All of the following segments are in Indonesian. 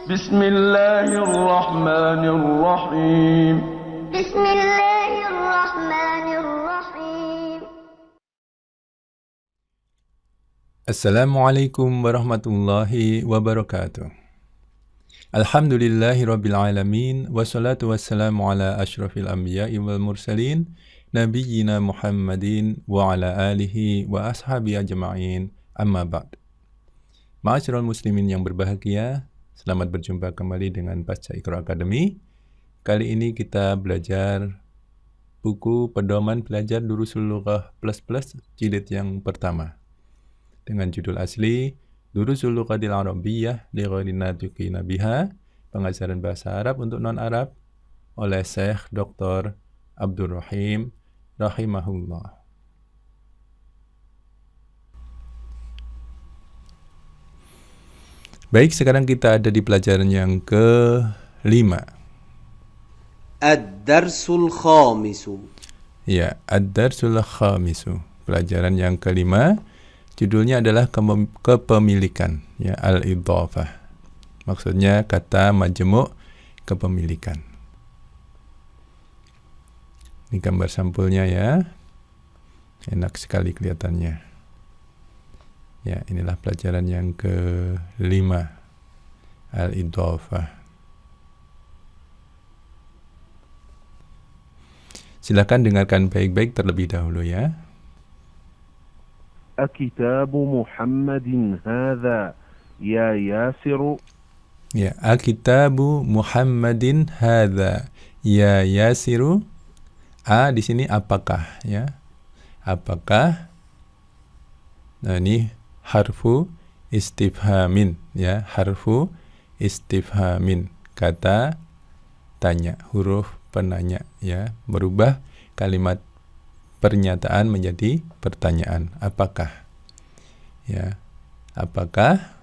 Bismillahirrahmanirrahim. Bismillahirrahmanirrahim. Assalamualaikum warahmatullahi wabarakatuh. Alhamdulillahi rabbil alamin. Wassalatu wassalamu ala ashrafil anbiya'i wal mursalin. Nabiyyina Muhammadin wa ala alihi wa ashabi ajma'in. Amma ba'd. Ma'asyiral muslimin yang berbahagia, selamat berjumpa kembali dengan Pasca Iqra Academy. Kali ini kita belajar buku pedoman belajar Durusul Lughah plus jilid yang pertama dengan judul asli Durusul Lughadil Arabiyyah li ghairi natiqina biha, pengajaran bahasa Arab untuk non-Arab oleh Syekh Dr. Abdul Rahim rahimahullah. Baik, sekarang kita ada di pelajaran yang ke-5. Ad-Darsul Khamisu. Ya, Ad-Darsul Khamisu. Pelajaran yang ke-5. Judulnya adalah kepemilikan, ya, al-idhafah. Maksudnya kata majmu' kepemilikan. Ini gambar sampulnya ya. Enak sekali kelihatannya. Ya, inilah pelajaran yang ke-5, al-idhafah. Silakan dengarkan baik-baik terlebih dahulu ya. Akitabu Muhammadin hadza ya Yasiru. Ya, Akitabu Muhammadin hadza ya Yasiru. A di sini apakah ya? Apakah? Nah, ini harfu istifhamin ya, harfu istifhamin, kata tanya, huruf penanya ya, berubah kalimat pernyataan menjadi pertanyaan. Apakah? Ya. Apakah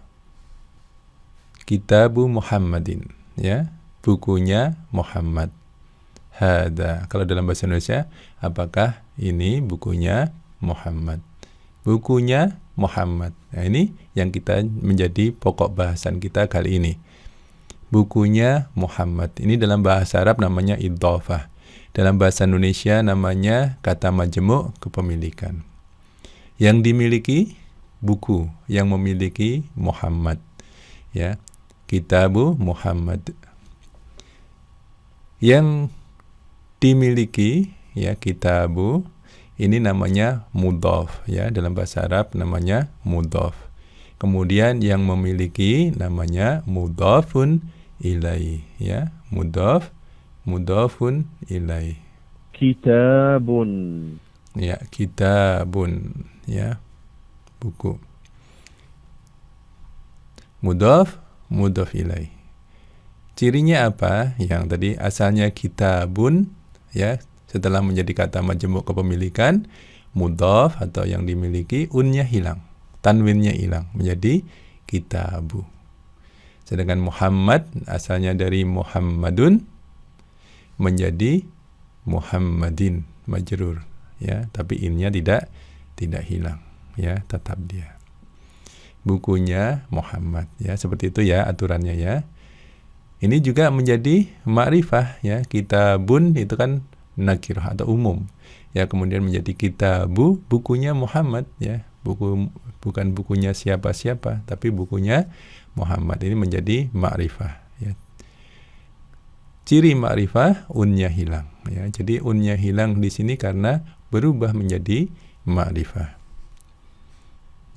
Kitabu Muhammadin, ya, bukunya Muhammad. Hada. Kalau dalam bahasa Indonesia, apakah ini bukunya Muhammad? Bukunya Muhammad. Nah, ini yang kita menjadi pokok bahasan kita kali ini. Bukunya Muhammad. Ini dalam bahasa Arab namanya idhafah. Dalam bahasa Indonesia namanya kata majmu' kepemilikan. Yang dimiliki buku, yang memiliki Muhammad. Ya, Kitabu Muhammad. Yang dimiliki ya kitabu ini namanya mudhaf ya, dalam bahasa Arab namanya mudhaf. Kemudian yang memiliki namanya mudhafun ilaih ya, mudhafun ilaih. Kitabun. Ya, kitabun ya, buku. Mudhaf ilaih. Cirinya apa? Yang tadi asalnya kitabun ya, setelah menjadi kata majmu' kepemilikan, mudhaf atau yang dimiliki, unnya hilang, tanwinnya hilang, menjadi kitabu. Sedangkan Muhammad asalnya dari Muhammadun menjadi Muhammadin, majrur ya, tapi innya tidak hilang ya, tetap dia. Bukunya Muhammad ya, seperti itu ya aturannya ya. Ini juga menjadi ma'rifah ya, kitabun itu kan nakirah atau umum ya, kemudian menjadi kitabu, bukunya Muhammad ya, bukan bukunya siapa-siapa tapi bukunya Muhammad. Ini menjadi ma'rifah ya. Ciri ma'rifah unnya hilang ya, jadi unnya hilang di sini karena berubah menjadi ma'rifah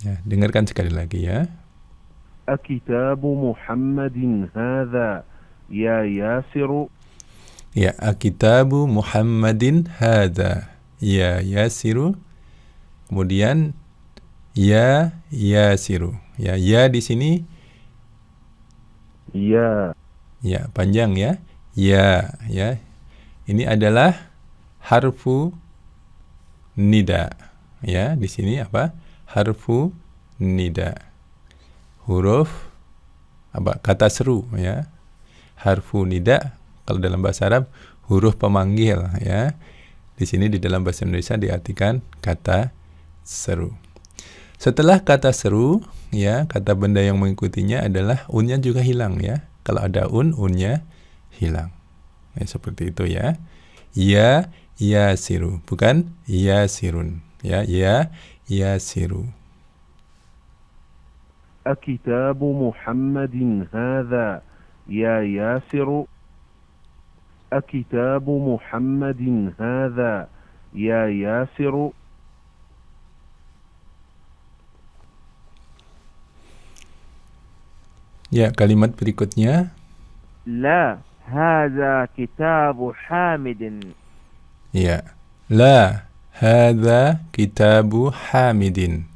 ya. Dengarkan sekali lagi ya. Akitabu Muhammadin hadza ya Yasiru. Ya, Akitabu Muhammadin hadza ya Yasiru. Kemudian ya Yasiru. Ya, ya di sini Ya. ya panjang ya. Ya, ya. Ini adalah harfu nida. Ya, di sini apa? Harfu nida. Huruf apa? Kata seru ya. Harfu nida kalau dalam bahasa Arab huruf pemanggil ya. Di sini di dalam bahasa Indonesia diartikan kata seru. Setelah kata seru, ya, kata benda yang mengikutinya adalah unnya juga hilang, ya. Kalau ada unnya hilang. Nah, seperti itu ya. Ya yasiru, bukan yasirun. Ya yasiru. أكتاب محمد هذا يا ياسر أكتاب محمد هذا يا ياسر Ya, kalimat berikutnya. لا هذا كتاب حامد. Ya. La hadza kitabu Hamidin.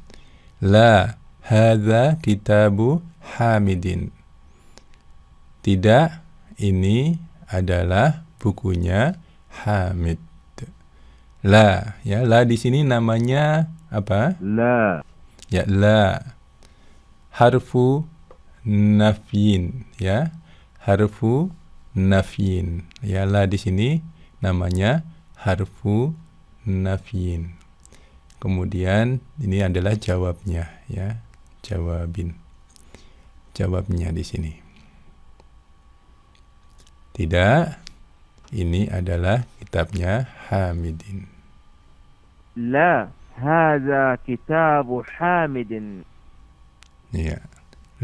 La hadza kitabu Hamidin. Tidak, ini adalah bukunya Hamid. La, ya, la di sini namanya apa? لا Ya, la. Harfu nafyin, ya. Harfu nafyin. Ya, la di sini namanya harfu nafyin. Kemudian ini adalah jawabnya, ya. Jawabnya di sini. Tidak, ini adalah kitabnya Hamidin. لا هذا كتاب حامد. Ya.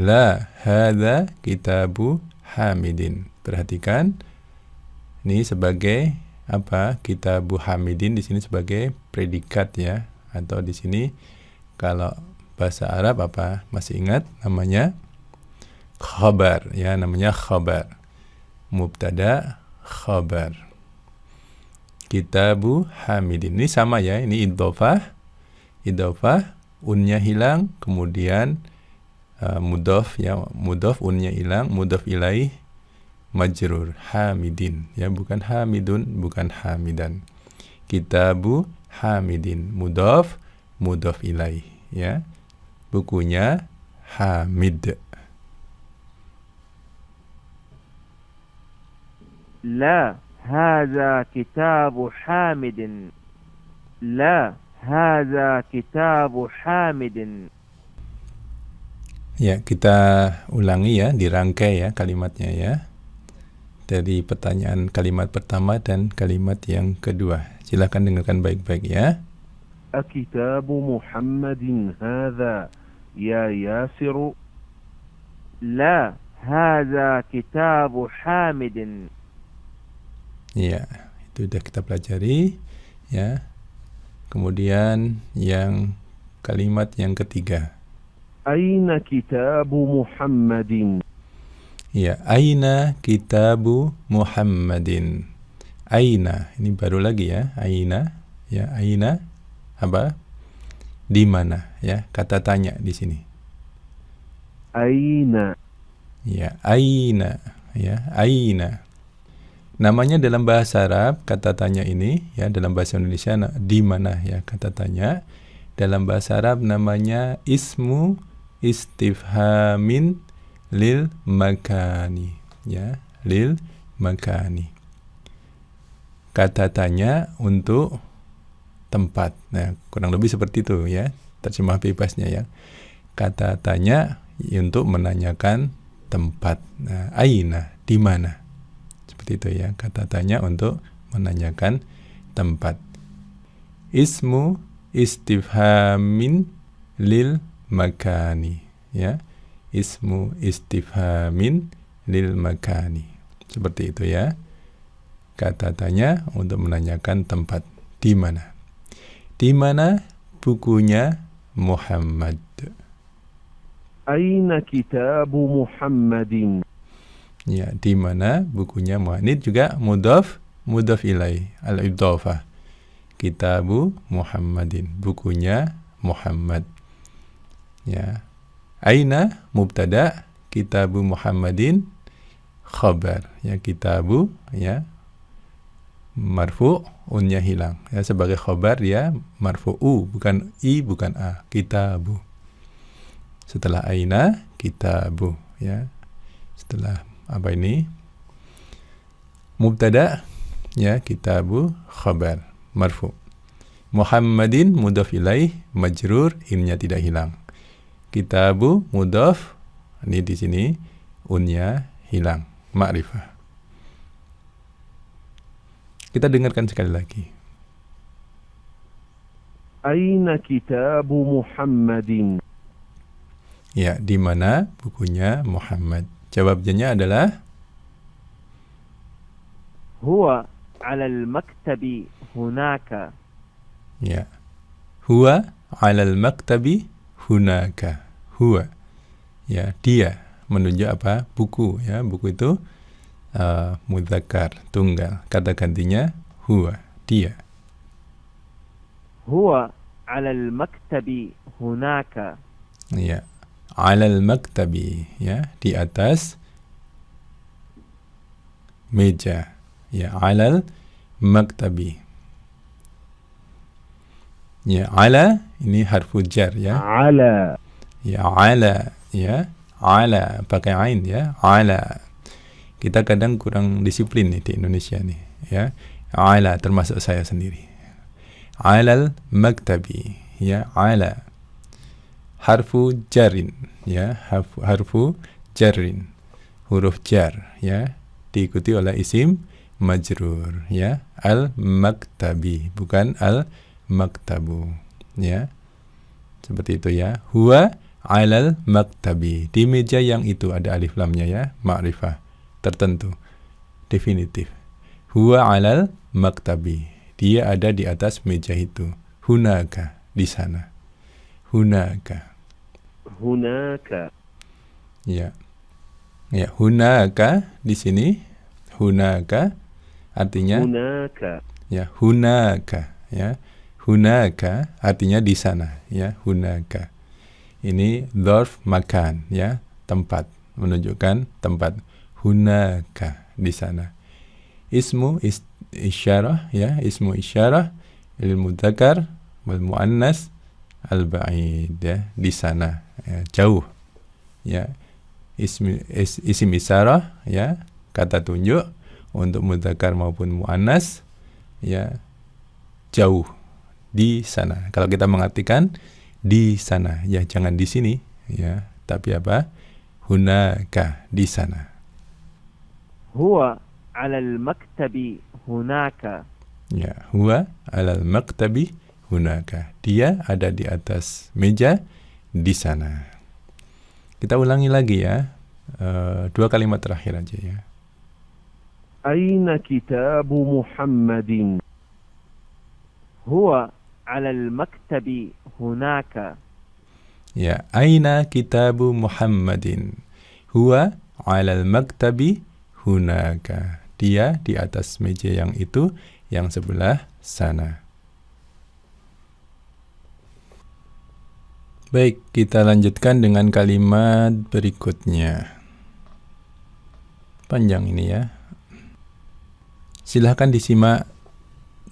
La hadza kitabu Hamidin. Perhatikan, ini sebagai apa? Kitabu Hamidin di sini sebagai predikat ya, atau di sini kalau bahasa Arab apa? Masih ingat namanya khabar ya, namanya khabar. Mubtada khabar. Kitabu Hamidin. Ini sama ya, ini idhofah, unnya hilang, kemudian mudhof ya, mudhof unnya hilang, mudhof ilaih majrur Hamidin ya, bukan Hamidun, bukan Hamidan. Kitabu Hamidin, mudhof ilaih ya, bukunya Hamid. لا هذا كتاب حامد. لا هذا كتاب حامد. Ya, kita ulangi ya, dirangkai ya kalimatnya ya. Dari pertanyaan kalimat pertama dan kalimat yang kedua. Silakan dengarkan baik-baik ya. أكتاب محمد هذا يا ياسر لا هذا كتاب حامد. Ya, itu sudah kita pelajari ya. Kemudian yang kalimat yang ketiga. أين كتاب محمد Ya, aina kitabu Muhammadin. Aina, ini baru lagi ya, aina. Ya, aina apa? Di mana ya? Kata tanya di sini. أين Ya, aina. Ya, aina. Namanya dalam bahasa Arab kata tanya ini ya, dalam bahasa Indonesia di mana ya kata tanya. Dalam bahasa Arab namanya ismu istifhamin lil makani ya, lil makani. Kata tanya untuk tempat. Nah, kurang lebih seperti itu ya, terjemah bebasnya ya. Kata tanya untuk menanyakan tempat. Nah, aina, di mana? Seperti itu ya, kata tanya untuk menanyakan tempat. Ismu istifhamin lil makani ya, ismu istifhamin lil makani, seperti itu ya, kata tanya untuk menanyakan tempat. Di mana? Di mana bukunya Muhammad? أين كتاب محمد Ya, di mana bukunya Muhammad? Ini juga mudhaf ilaih, al-idhofah. Kitabu Muhammadin, bukunya Muhammad. Ya. Aina mubtada, kitabu Muhammadin khabar. Ya, kitabu ya marfu, unnya hilang. Ya, sebagai khabar ya marfu'u, bukan i, bukan a. Kitabu. Setelah aina kitabu ya. Setelah apa ini? Mubtada ya, kitabu khabar marfu. Muhammadin mudhaf ilaih majrur, innya tidak hilang. Kitabu mudhaf, ini di sini unnya hilang, ma'rifah. Kita dengarkan sekali lagi. أين كتاب محمد؟ Ya, di mana bukunya Muhammad? Jawabannya adalah هو على المكتب هناك. ya. Huwa 'alal maktabi hunaka. Huwa. Ya, dia menunjuk apa? Buku, ya. Buku itu mudzakkar, tunggal. Kata gantinya huwa, dia. هو على المكتب هناك. Ya. 'Alal maktabi, ya, di atas meja. Ya, 'alal maktabi. Ya, 'ala ini harfu jar, ya. على Ya, 'ala, ya. 'Ala pakai ain, ya. 'Ala. Kita kadang kurang disiplin nih di Indonesia nih, ya. 'Ala termasuk saya sendiri. 'Alal maktabi, ya. 'Ala harfu jarin, ya. Harfu jarin, huruf jar, ya, diikuti oleh isim majrur, ya. Al maktabi, bukan al maktabu, ya. Seperti itu, ya. Huwa 'alal maktabi, di meja yang itu, ada alif lamnya, ya. Ma'rifah tertentu, definitif. Huwa 'alal maktabi, dia ada di atas meja itu. Hunaka, di sana. Hunaka. هناك. Ya. Ya, hunaka di sini. Hunaka artinya هناك. ya, hunaka, ya. Hunaka artinya di sana, ya. Hunaka. Ini dzarf makan, ya, tempat, menunjukkan tempat. Hunaka, di sana. Ismu isyarah, ya, ismu isyarah lil mudzakkar wal muannas al ba'id, ya, di sana, ya, jauh, ya. Isim isyarah, ya, kata tunjuk untuk mudzakkar maupun muannas, ya, jauh, di sana. Kalau kita mengartikan di sana, ya, jangan di sini, ya, tapi apa? Hunaka, di sana. هو على المكتب هناك. Ya, huwa 'alal maktabi hunaka. Dia ada di atas meja di sana. Kita ulangi lagi, ya. Dua kalimat terakhir aja, ya. أين كتاب محمد؟ هو على المكتب هناك. Ya, aina kitabu Muhammadin? Huwa 'alal maktabi hunaka. Dia di atas meja yang itu, yang sebelah sana. Baik, kita lanjutkan dengan kalimat berikutnya. Panjang ini, ya. Silahkan disimak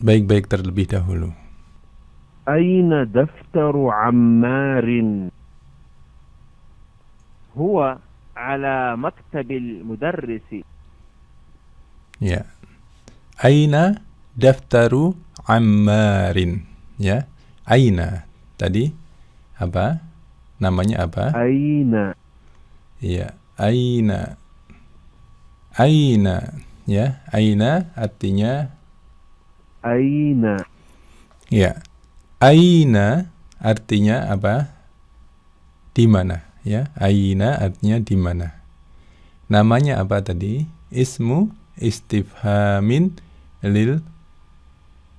baik-baik terlebih dahulu. أين دفتر عمار؟ هو على مكتب المدرس. Ya. Aina daftaru Ammarin, ya. Aina tadi apa? Namanya apa? أين. Ya, aina. Aina, ya. Aina artinya أين. ya. Aina artinya apa? Di mana, ya. Aina artinya di mana. Namanya apa tadi? Ismu istifhamin lil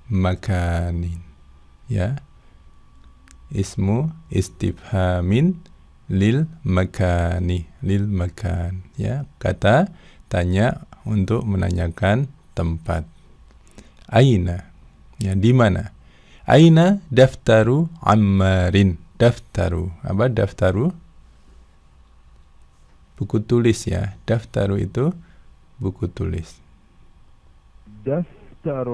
makanin, ya. Ismu istifhamin lil makani, lil makan, ya. Kata tanya untuk menanyakan tempat. Aina, ya, di mana? Aina daftaru Ammarin. Daftaru, apa daftaru? Buku tulis, ya. Daftaru itu buku tulis. دفتر.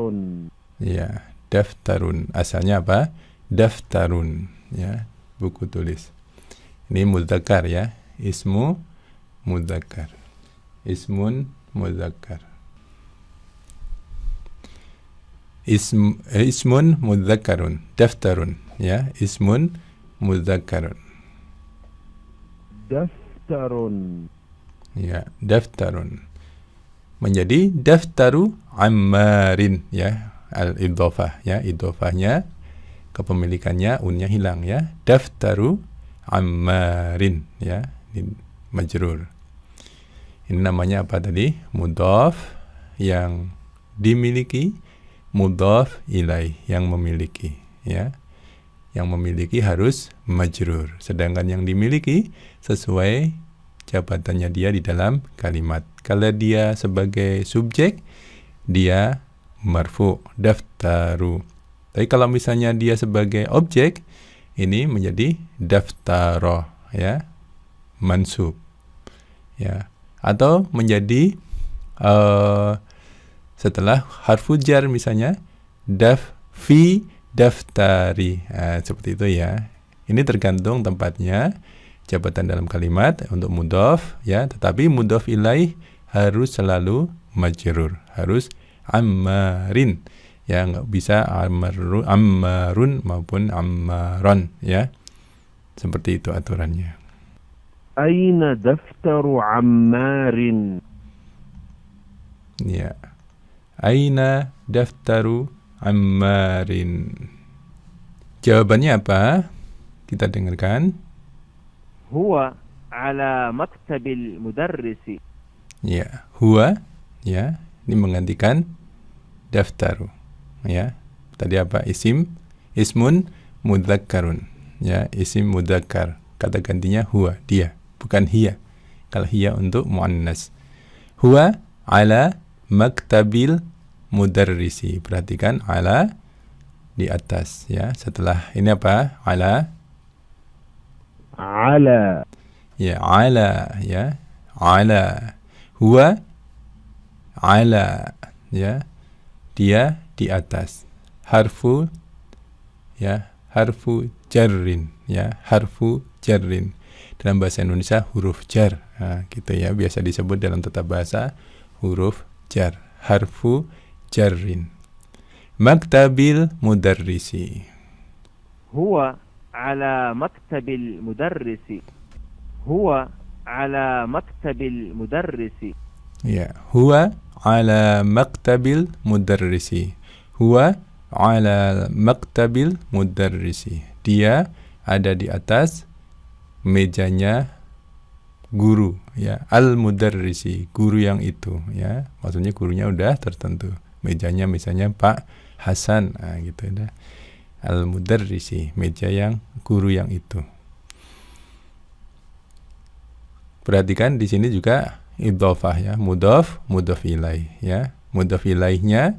Ya, daftarun. Asalnya apa? Daftarun, ya, buku tulis. Ini mudzakkar, ya. Ismu mudzakkar. Ismun mudzakkar. Ismun mudzakkarun. Daftarun, ya. Ismun mudzakkarun. دفتر. Ya, daftarun. Menjadi daftaru Ammarin, ya. Al-idhofah, ya. Idhofahnya, kepemilikannya, unnya hilang, ya. Daftaru Ammarin, ya. Ini majrur. Ini namanya apa tadi? Mudhaf yang dimiliki, mudhaf ilaih yang memiliki, ya. Yang memiliki harus majrur, sedangkan yang dimiliki sesuai jabatannya dia di dalam kalimat. Kalau dia sebagai subjek, dia marfu, daftaru. Tapi kalau misalnya dia sebagai objek, ini menjadi daftaro, ya, mansub, ya. Atau menjadi setelah harfu jar misalnya fi daftari, seperti itu, ya. Ini tergantung tempatnya, jabatan dalam kalimat untuk mudhaf, ya. Tetapi mudhaf ilaih harus selalu majrur, harus ammarin, ya. Nggak bisa ammarun maupun ammaron, ya. Seperti itu aturannya. أين دفتر عمار؟ Ya. Aina daftaru Ammarin. Jawabannya apa? Kita dengarkan. هو على مكتب المدرس. Ya, huwa, ya, ini menggantikan daftaru, ya. Tadi apa? Ismun mudzakkarun, ya, isim mudzakkar. Kata gantinya huwa, dia, bukan hiya. Kalau hiya untuk muannas. Huwa ala maktabil mudarrisi. Perhatikan ala di atas, ya. Setelah ini apa? Ala, على ya, ala, ya, ala. Huwa ala, ya, dia di atas. Harfu, ya, harfu jarrin, ya, harfu jarrin. Dalam bahasa Indonesia huruf jar, gitu, ya, biasa disebut dalam tata bahasa huruf jar, harfu jarrin. Maktabil mudarrisi. هو على مكتب المدرس. هو على مكتب المدرس. Ya, huwa ala maktabil mudarrisi. Huwa ala maktabil mudarrisi. Dia ada di atas mejanya guru, ya. Al-mudarrisi, guru yang itu, ya. Maksudnya gurunya udah tertentu. Mejanya misalnya Pak Hasan, gitu, ya. Al-mudarrisi, meja yang guru yang itu. Perhatikan di sini juga idhofah, ya, mudhaf, mudhaf ilaih, ya. Mudhaf ilaihnya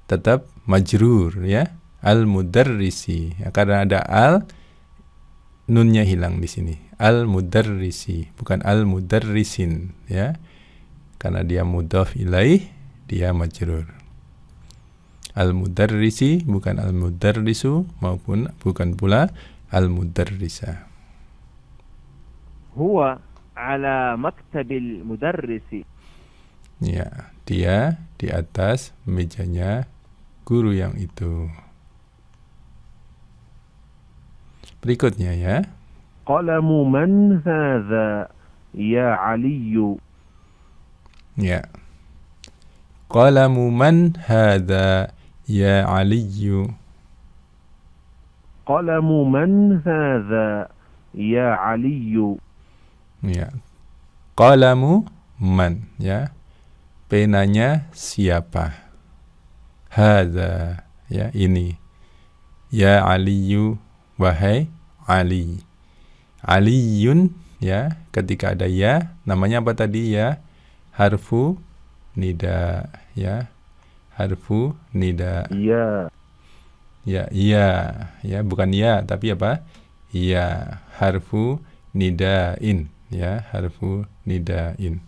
tetap majrur, ya. Al-mudarrisi, ya, karena ada al, nunnya hilang di sini. Al-mudarrisi, bukan al-mudarrisin, ya. Karena dia mudhaf ilaih, dia majrur. Al-mudarrisi bukan al-mudarrisu, maupun bukan pula al-mudarrisa. هو على مكتب المدرس. Ya, dia di atas mejanya guru yang itu. Berikutnya, ya. قلم من هذا يا علي؟ Ya. Qalamu man hadha ya Aliyu. قلم من هذا يا علي؟ Ya. Qalamu man, ya. Penanya siapa? Hadza, ya, ini. Ya Aliyu, wahai Ali. Aliyun, ya, ketika ada ya, namanya apa tadi, ya? Harfu nida, ya. Harfu nida. يا Ya, iya, ya, bukan ya, tapi apa? Iya, harfu nidain, ya, harfu nidain.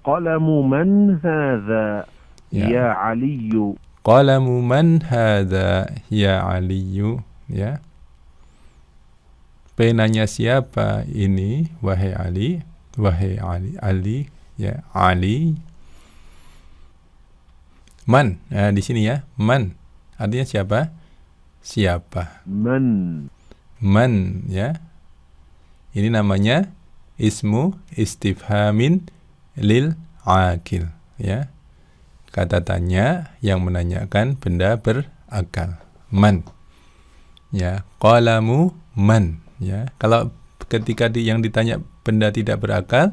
قلم من هذا Ya. يا علي؟ Qalamu man hadha ya Aliyu, ya. Penanya siapa ini, wahai Ali, wahai Ali, ya, Ali. Man, di sini, ya, man artinya siapa? Siapa. من Man, ya. Ini namanya ismu istifhamin lil akil, ya. Kata tanya yang menanyakan benda berakal. Man, ya. Qalamu man, ya. Kalau ketika yang ditanya benda tidak berakal,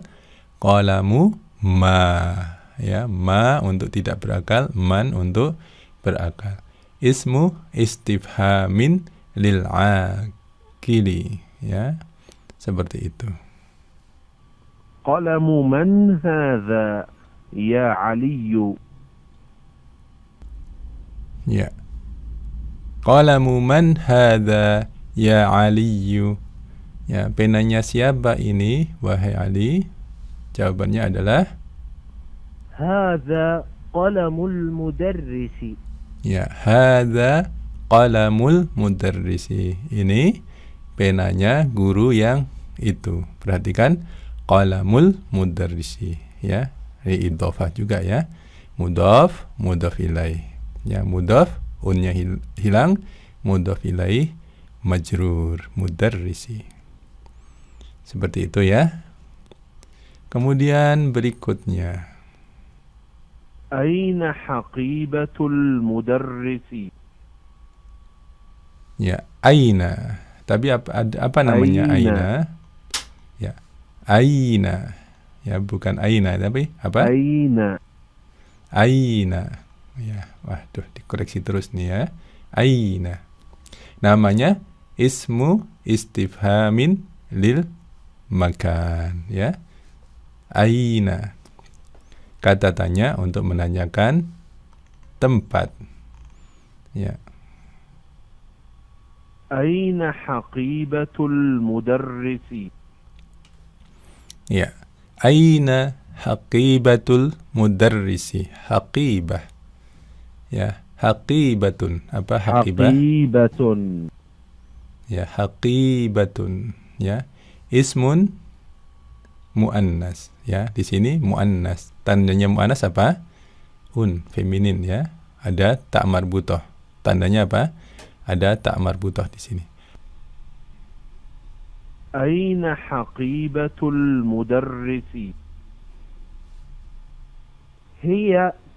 qalamu ma, ya. Ma untuk tidak berakal, man untuk berakal. Ismu istifhamin lil akili, ya. Seperti itu. قلم من هذا يا علي Ya. Qalamu man hadha ya Aliyu. Ya, penanya siapa ini wahai Ali? Jawabannya adalah هذا قلم المدرس. ya, hadza qalamul mudarrisi. Ini penanya guru yang itu. Perhatikan qalamul mudarrisi, ya. Ini idhofah juga, ya. Mudhaf, mudhaf ilaih. Ya, mudhaf unnya hilang, mudhaf ilaih majrur, mudarrisi. Seperti itu, ya. Kemudian berikutnya, أين حقيبة المدرس ya, aina. Tapi apa namanya aina? Ya, aina. Ya, bukan aina, tapi apa? أين Aina. Ya, waduh, dikoreksi terus nih, ya. Aina. Namanya ismu istifhamin lil makan, ya. Aina. Kata tanya untuk menanyakan tempat. Ya. أين حقيبة المدرس Ya. Aina haqibatul mudarrisi. Haqibah. Ya, haqibatun. Apa haqibah? حقيبة Ya, haqibatun. Ya. Ismun muannas, ya. Di sini muannas. Tandanya muannas apa? Feminin, ya. Ada tak marbutoh. Tandanya apa? Ada tak marbutoh di sini. أين حقيبة المدرس هي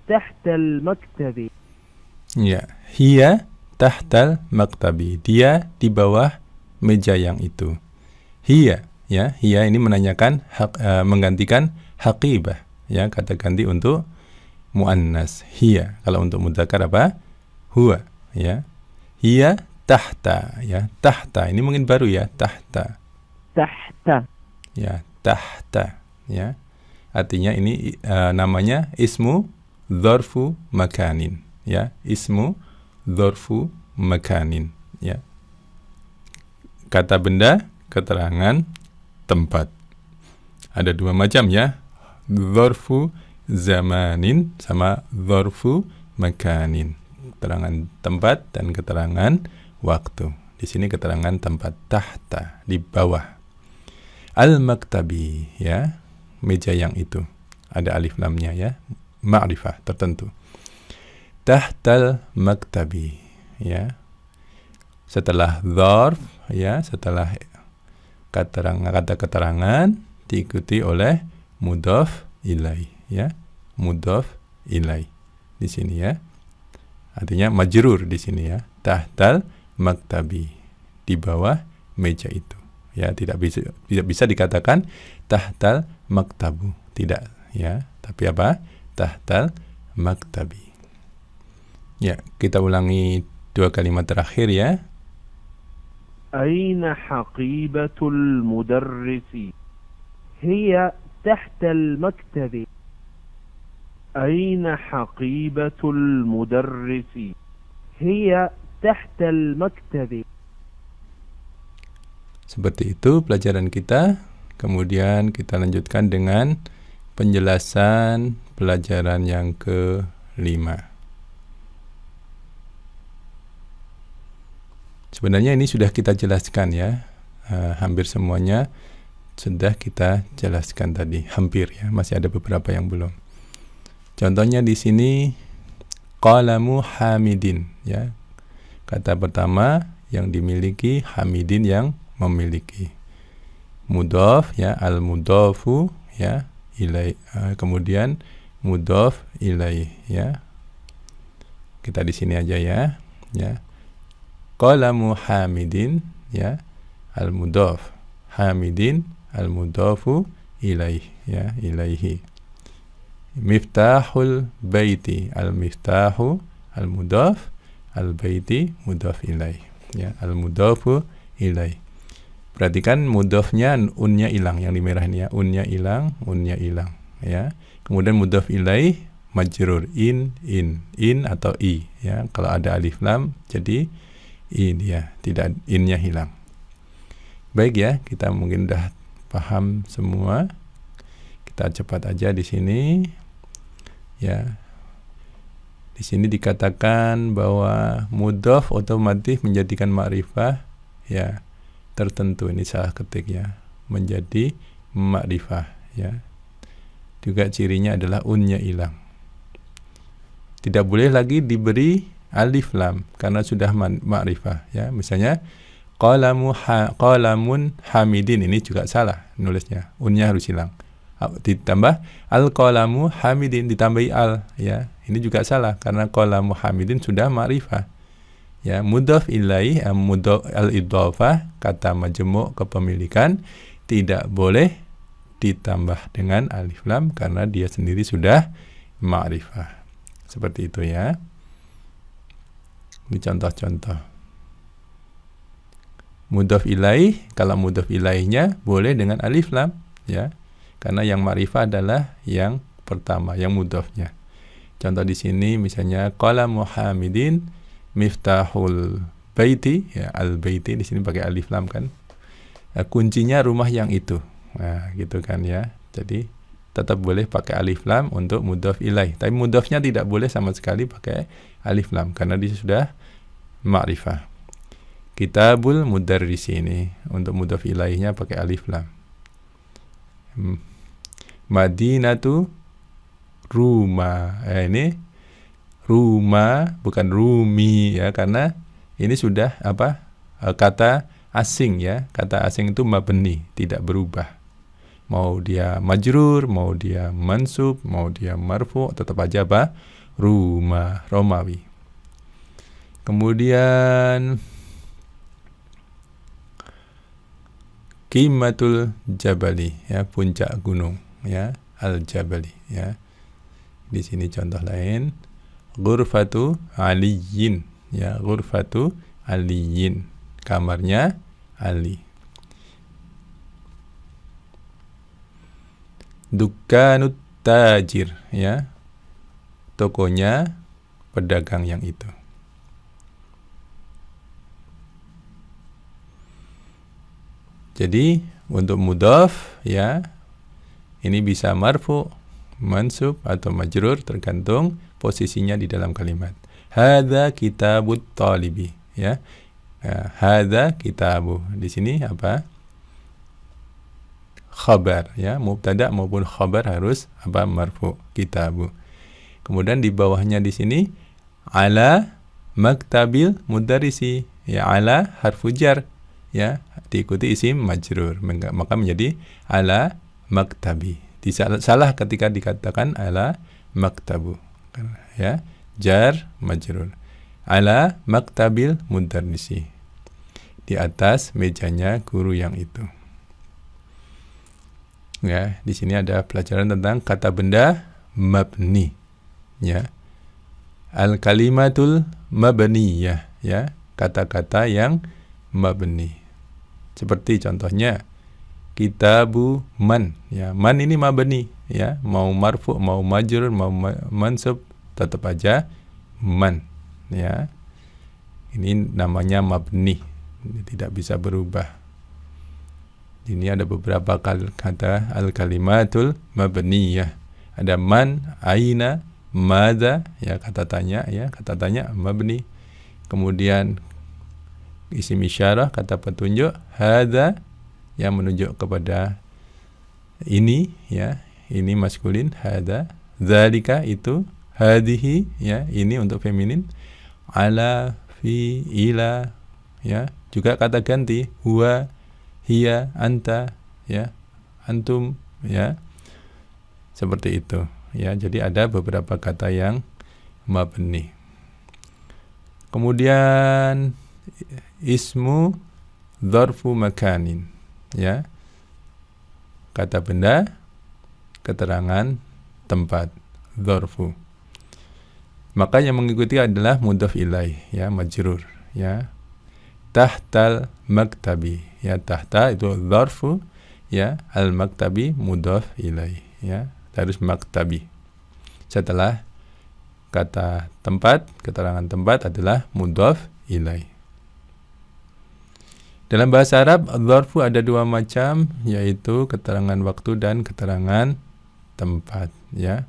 تحت المكتب. Ya, hiya tahtal maktabi. Dia di bawah meja yang itu. Hiya, ya. Hiya ini menanyakan menggantikan haqibah, ya. Kata ganti untuk muannas, hiya. Kalau untuk mudzakkar apa? Huwa, ya. Hiya tahta, ya. Tahta ini mungkin baru, ya. Tahta. تحت. Ya, tahta, ya. Artinya ini namanya ismu dzarfu makanin, ya. Ismu dzarfu makanin, ya. Kata benda, keterangan tempat. Ada dua macam, ya. Dzarfu zamanin sama dzarfu makanin. Keterangan tempat dan keterangan waktu. Di sini keterangan tempat, tahta, di bawah. Al-maktabi, ya. Meja yang itu. Ada alif lamnya, ya. Ma'rifah tertentu. Tahtal maktabi, ya. Setelah dzarf, ya, setelah kata keterangan diikuti oleh mudhaf ilaih, ya. Mudhaf ilaih di sini, ya. Artinya majrur di sini, ya. Tahtal maktabi, di bawah meja itu. Ya, tidak bisa dikatakan tahtal maktabu, tidak, ya. Tapi apa? Tahtal maktabi. Ya, kita ulangi dua kalimat terakhir, ya. أين حقيبة المدرس هي تحت المكتب. أين حقيبة المدرس هي تحت المكتب. Seperti itu pelajaran kita. Kemudian kita lanjutkan dengan penjelasan pelajaran yang ke-5. Sebenarnya ini sudah kita jelaskan, ya. Hampir semuanya sudah kita jelaskan tadi. Hampir, ya. Masih ada beberapa yang belum. Contohnya di sini qalamu hamidin, ya. Kata pertama yang dimiliki, hamidin yang memiliki. mudhaf ya, al-mudhafu ya ilaih, kemudian mudhaf ilaih ya. Kita di sini aja ya. Qalamu Hamidin ya, al-mudhaf, Hamidin al-mudhafu ilaih ya, ilaihi. Miftahul baiti, al-miftahu al-mudhaf, al-baiti mudhaf ilaih ya, al-mudhafu ilaih. Perhatikan mudhafnya unnya hilang, yang di merah ini ya, unnya hilang ya. Kemudian mudhaf ilaih majrur in atau i ya. Kalau ada alif lam jadi in ya, tidak, innya hilang. Baik ya, kita mungkin udah paham semua. Kita cepat aja di sini ya. Di sini dikatakan bahwa mudhaf otomatis menjadikan ma'rifah ya tertentu, ini salah ketik ya, menjadi ma'rifah ya. Juga cirinya adalah unnya hilang. Tidak boleh lagi diberi alif lam karena sudah ma'rifah ya. Misalnya qalamun hamidin, ini juga salah nulisnya, unnya harus hilang. Ditambah al-qalamu hamidin, ditambahi al ya. Ini juga salah karena qalamu hamidin sudah ma'rifah. Ya, mudhaf ilaih al-idhafah, kata majmu' kepemilikan, tidak boleh ditambah dengan alif lam karena dia sendiri sudah ma'rifah. Seperti itu ya. Ini contoh-contoh. Mudhaf ilaih, kalau mudhaf ilaihnya boleh dengan alif lam ya. Karena yang ma'rifah adalah yang pertama, yang mudhafnya. Contoh di sini misalnya qalamu Hamidin miftahul baiti ya, al-baiti di sini pakai alif lam kan. Kuncinya rumah yang itu. Nah, gitu kan ya. Jadi tetap boleh pakai alif lam untuk mudhaf ilaih. Tapi mudhafnya tidak boleh sama sekali pakai alif lam karena dia sudah ma'rifah. Kitabul mudarrisi, ini untuk mudhaf ilaihnya pakai alif lam. Madinatu Ruma. Ini Ruma bukan Rumi ya, karena ini sudah apa? Kata asing ya. Kata asing itu mabni, tidak berubah. Mau dia majrur, mau dia mansub, mau dia marfu, tetap aja apa? Ruma, Romawi. Kemudian Qimatul Jabali ya, puncak gunung ya, al-Jabali ya. Di sini contoh lain, Ghurfatu Aliyin ya, Ghurfatu Aliyin, kamarnya Ali. Dukkanut Tajir ya, tokonya pedagang yang itu. Jadi untuk mudhaf ya, ini bisa marfu, mansub atau majrur tergantung posisinya di dalam kalimat. Hadza kitabut talibi ya. Hadza kitabu. Di sini apa? Khabar ya, mubtada maupun khabar harus apa? Marfu, kitabu. Kemudian di bawahnya di sini ala maktabil mudarrisi ya, ala harfu jar ya, diikuti isim majrur, maka menjadi ala maktabi. Salah ketika dikatakan ala maktabu ya, jar majrur. Ala maktabil mudarrisi, di atas mejanya guru yang itu. Ya, di sini ada pelajaran tentang kata benda mabni ya. Al kalimatul mabniyah ya, kata-kata yang mabni. Seperti contohnya kitabu man ya, man ini mabni ya, mau marfu, mau majrur, mau mansub, tetap aja man ya. Ini namanya mabni, tidak bisa berubah. Ini ada beberapa kata al-kalimatul mabniyah. Ada man, aina, madza ya, kata tanya ya, kata tanya mabni. Kemudian isim isyarah, kata petunjuk, hadza yang menunjuk kepada ini ya, ini maskulin, hadza, dzalika itu, hadhihi ya, ini untuk feminin, ala, fi, ila ya, juga kata ganti, huwa, hiya, anta ya, antum, ya, seperti itu, ya. Jadi ada beberapa kata yang mabni. Kemudian ismu dzarfu makanin, ya, kata benda, keterangan tempat, dzarfu. Maka yang mengikuti adalah mudhaf ilaih, ya, majrur, ya. Tahtal maktabi, ya, tahta itu dzarfu, ya, al maktabi mudhaf ilaih, ya, harus maktabi. Setelah kata tempat, keterangan tempat adalah mudhaf ilaih. Dalam bahasa Arab, dzarfu ada dua macam, yaitu keterangan waktu dan keterangan tempat, ya.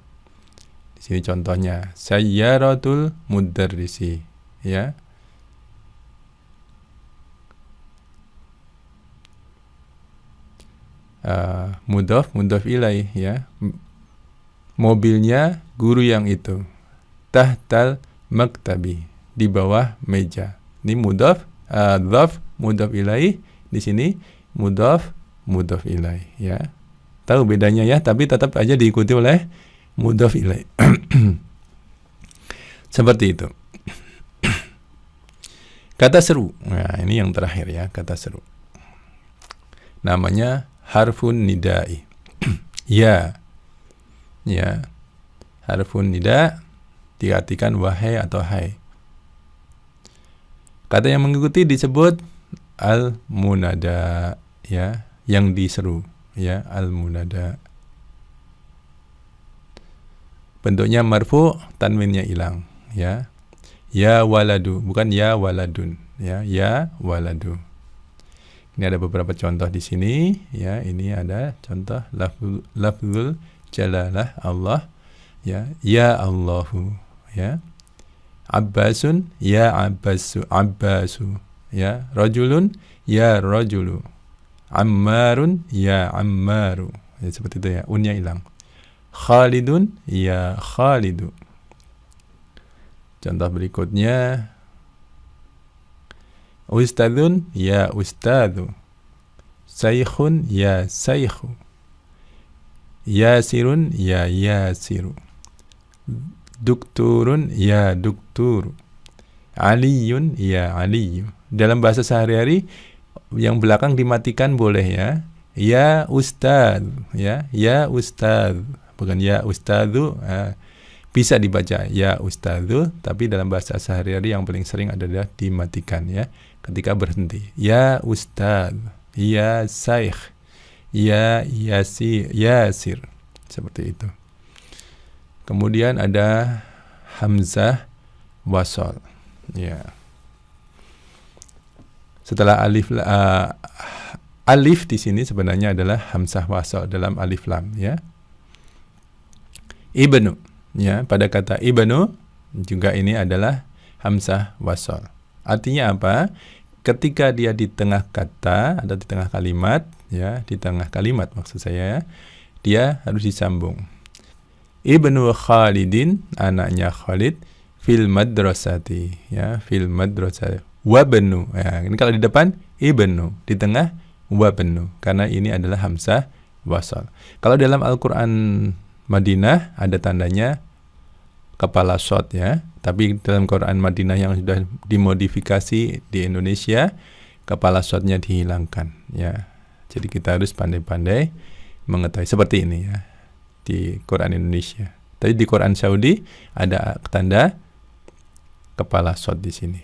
Di sini contohnya, sayyaratul mudarrisi, ya. Mudhaf ilaih, ya. Mobilnya guru yang itu. Tahtal maktabi, di bawah meja. Ini mudhaf, dzarf mudhaf ilaih, di sini mudhaf ilaih, ya. Tahu bedanya, ya, tapi tetap aja diikuti oleh mudhaf ilaih. Seperti itu. Kata seru. Nah, ini yang terakhir, ya, kata seru. Namanya harfun nidai. Ya. Ya. Harfun nida diartikan wahai atau hai. Kata yang mengikuti disebut al-munada, ya, yang diseru, ya, al-munada. Bentuknya marfu, tanwinnya hilang, ya. Ya waladu, bukan ya waladun, ya, ya waladu. Ini ada beberapa contoh di sini, ya. Ini ada contoh lafzul jalalah Allah, ya. Ya Allahu, ya. Abbasun, ya Abbasu, ya. Rajulun, ya rajulu. Ammarun, ya Ammaru, ya, seperti itu, ya. Unnya hilang. Khalidun, ya Khalidu. Contoh berikutnya, Ustadzun, ya Ustadzu. Saikhun, ya Saikhu. Yasirun, ya Yasiru. Dukturun, ya Dukturu. Aliyun, ya Aliyu. Dalam bahasa sehari-hari, yang belakang dimatikan boleh, ya. Ya Ustadz, ya. Ya Ustadz, bukan ya Ustadzu. Bisa dibaca ya Ustadzu, tapi dalam bahasa sehari-hari yang paling sering adalah dimatikan, ya, ketika berhenti. Ya Ustadz, ya Saikh, ya Yasir, seperti itu. Kemudian ada hamzah wasol, ya. Setelah alif di sini sebenarnya adalah hamzah wasol dalam alif lam, ya. Ibnu, ya, pada kata ibnu juga ini adalah hamzah wasol. Artinya apa? Ketika dia di tengah kata atau di tengah kalimat, ya, di tengah kalimat maksud saya, dia harus disambung. Ibnu Khalidin, anaknya Khalid, fil madrasati, ya, fil madrasati. Wabnu, ya, ini kalau di depan ibnu, di tengah wabnu, karena ini adalah hamzah wasol. Kalau dalam Al-Quran Madinah ada tandanya kepala shot, ya, tapi dalam Quran Madinah yang sudah dimodifikasi di Indonesia, kepala shotnya dihilangkan, ya. Jadi kita harus pandai-pandai mengetahui seperti ini, ya, di Quran Indonesia. Tapi di Quran Saudi ada tanda kepala shot di sini.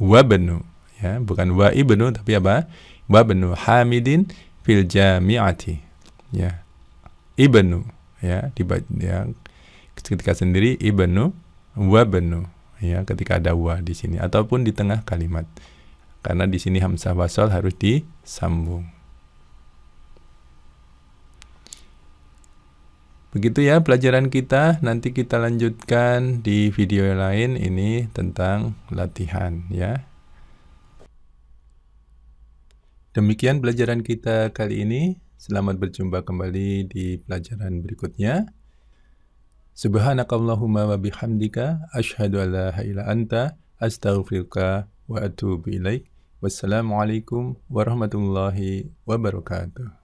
Wabnu, ya, bukan wa ibnu tapi apa? Wabnu Hamidin fil jami'ati, ya. Ibnu, ya, ketika sendiri ibnu, wabnu, ya, ketika ada wa di sini ataupun di tengah kalimat. Karena di sini hamzah wasol harus disambung. Begitu, ya, pelajaran kita. Nanti kita lanjutkan di video lain ini tentang latihan, ya. Demikian pelajaran kita kali ini. Selamat berjumpa kembali di pelajaran berikutnya. Subhanakallahumma wa bihamdika asyhadu an la ilaha illa anta astaghfiruka wa atubu ilaik. Wassalamualaikum warahmatullahi wabarakatuh.